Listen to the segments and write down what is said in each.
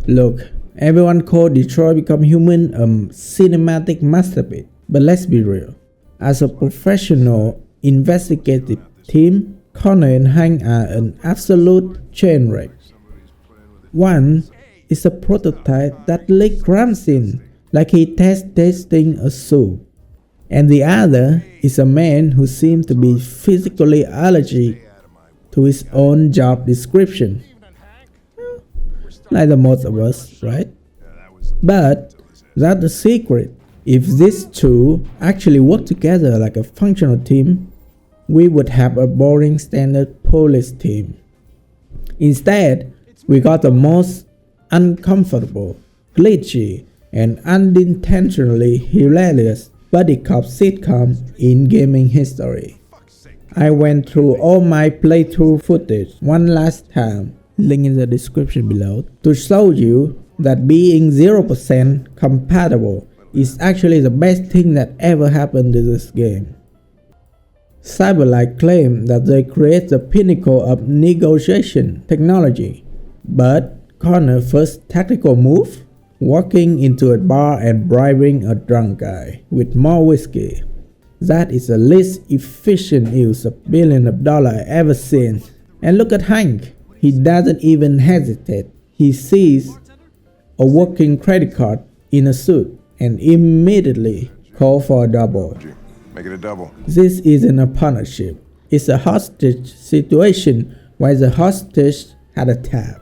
Look, everyone called Detroit Become Human a cinematic masterpiece, but let's be real. As a professional investigative team, Connor and Hank are an absolute train wreck. One is a prototype that leaked Ramsay like he testing a soup, and the other is a man who seems to be physically allergic to his own job description. Like the most of us, right? But that's the secret. If these two actually work together like a functional team, we would have a boring standard police team. Instead, we got the most uncomfortable, glitchy, and unintentionally hilarious buddy cop sitcom in gaming history. I went through all my playthrough footage one last time, link in the description below, to show you that being 0% compatible is actually the best thing that ever happened to this game. Cyberlight claim that they create the pinnacle of negotiation technology, but Connor's first tactical move? Walking into a bar and bribing a drunk guy with more whiskey. That is the least efficient use of billions of dollars I ever seen. And look at Hank. He doesn't even hesitate. He sees a working credit card in a suit and immediately calls for a double. Make it a double. This isn't a partnership. It's a hostage situation where the hostage had a tab.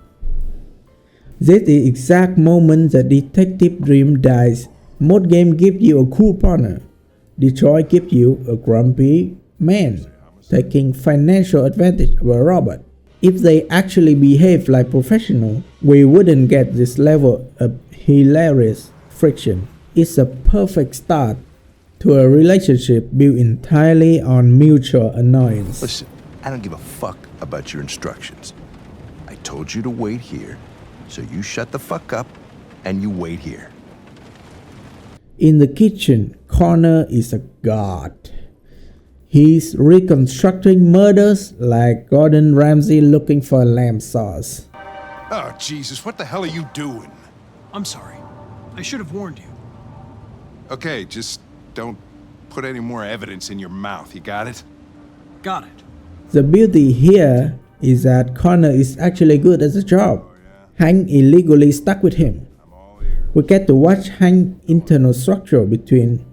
This is the exact moment the detective dream dies. Most games give you a cool partner. Detroit gives you a grumpy man taking financial advantage of a robot. If they actually behave like professionals, we wouldn't get this level of hilarious friction. It's a perfect start to a relationship built entirely on mutual annoyance. Listen, I don't give a fuck about your instructions. I told you to wait here, so you shut the fuck up and you wait here. In the kitchen, Connor is a god. He's reconstructing murders like Gordon Ramsay looking for lamb sauce. Oh, Jesus, what the hell are you doing? I'm sorry. I should have warned you. Okay, just don't put any more evidence in your mouth, you got it? Got it. The beauty here is that Connor is actually good at the job. Hank illegally stuck with him. We get to watch Hank's internal structure between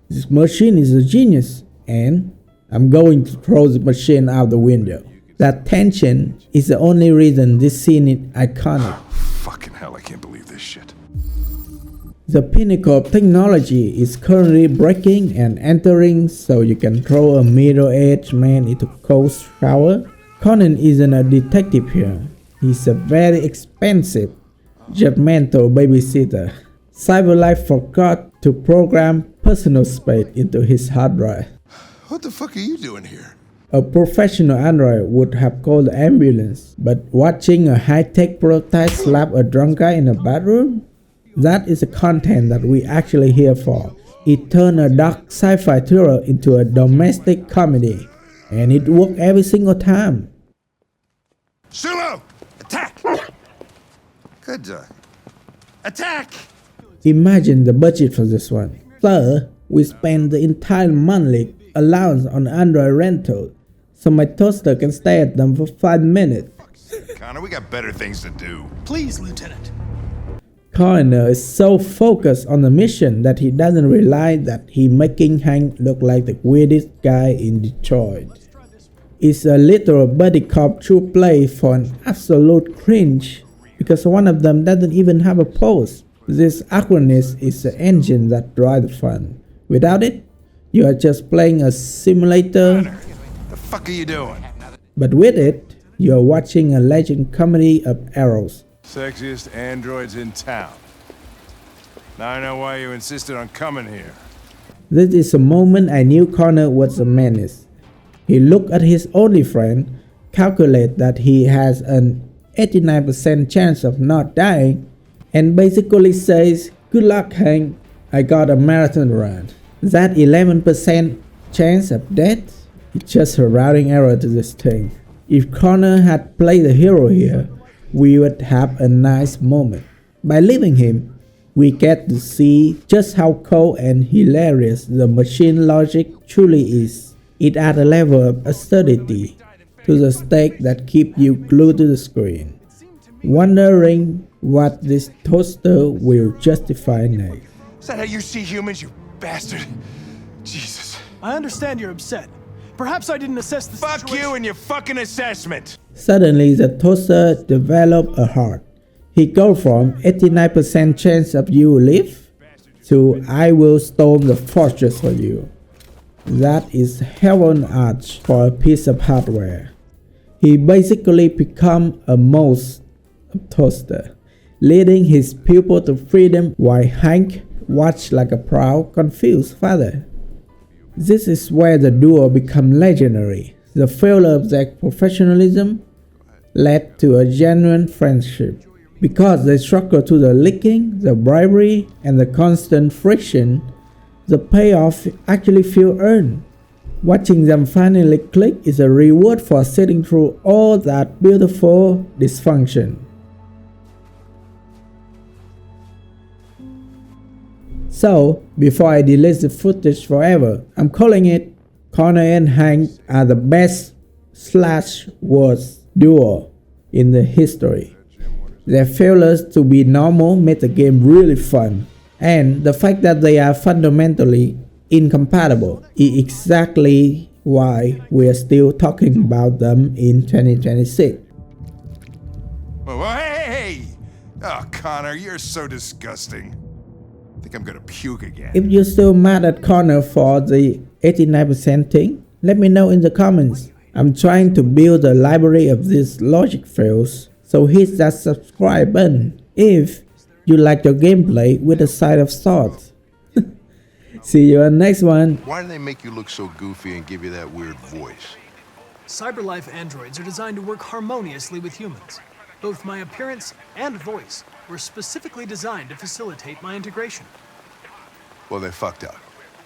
this machine is a genius and I'm going to throw the machine out the window. That tension is the only reason this scene is iconic. Fucking hell, I can't believe this shit. The pinnacle of technology is currently breaking and entering, so you can throw a middle-aged man into a cold shower. Conan isn't a detective here. He's a very expensive, judgmental babysitter. Cyberlife forgot to program personal space into his hard drive. What the fuck are you doing here? A professional android would have called the ambulance, but watching a high-tech prototype slap a drunk guy in a bathroom? That is the content that we actually here for. It turned a dark sci-fi thriller into a domestic comedy, and it worked every single time. Sulu! Attack! Good dog. Attack! Imagine the budget for this one. Sir, we spent the entire monthly allowance on Android rental, so my toaster can stay at them for 5 minutes. Connor, we got better things to do. Please, Lieutenant. Connor is so focused on the mission that he doesn't realize that he making Hank look like the weirdest guy in Detroit. It's a literal buddy cop true play for an absolute cringe because one of them doesn't even have a pose. This awkwardness is the engine that drives the fun. Without it, you are just playing a simulator. Connor, the fuck are you doing? But with it, you are watching a legend comedy of errors. Sexiest androids in town. Now I know why you insisted on coming here. This is a moment I knew Connor was a menace. He looked at his only friend, calculate that he has an 89% chance of not dying, and basically says, "Good luck, Hank, I got a marathon run." That 11% chance of death is just a routing error to this thing. If Connor had played the hero here, we would have a nice moment. By leaving him, we get to see just how cold and hilarious the machine logic truly is. It adds a level of absurdity to the stake that keep you glued to the screen, wondering what this toaster will justify next. Is that how you see humans, you bastard? Jesus. I understand you're upset. Perhaps I didn't assess the Fuck situation. you and your fucking assessment. Suddenly, the toaster developed a heart. He goes from 89% chance of you will live to I will storm the fortress for you. That is heaven arch for a piece of hardware. He basically become a mouse of toaster, leading his pupil to freedom while Hank watched like a proud, confused father. This is where the duo become legendary. The failure of their professionalism led to a genuine friendship. Because they struggle to the licking, the bribery, and the constant friction, the payoff actually feel earned. Watching them finally click is a reward for sitting through all that beautiful dysfunction. So, before I delete the footage forever, I'm calling it Connor and Hank are the best / worst duo in the history. Their failures to be normal made the game really fun, and the fact that they are fundamentally incompatible is exactly why we are still talking about them in 2026. Whoa, hey! Oh, Connor, you're so disgusting. I think I'm gonna puke again. If you're still mad at Connor for the 89% thing, let me know in the comments. I'm trying to build a library of these logic fails, so hit that subscribe button if you like your gameplay with a side of salt. See you on the next one. Why do they make you look so goofy and give you that weird voice? Cyberlife androids are designed to work harmoniously with humans. Both my appearance and voice were specifically designed to facilitate my integration. Well, they fucked up.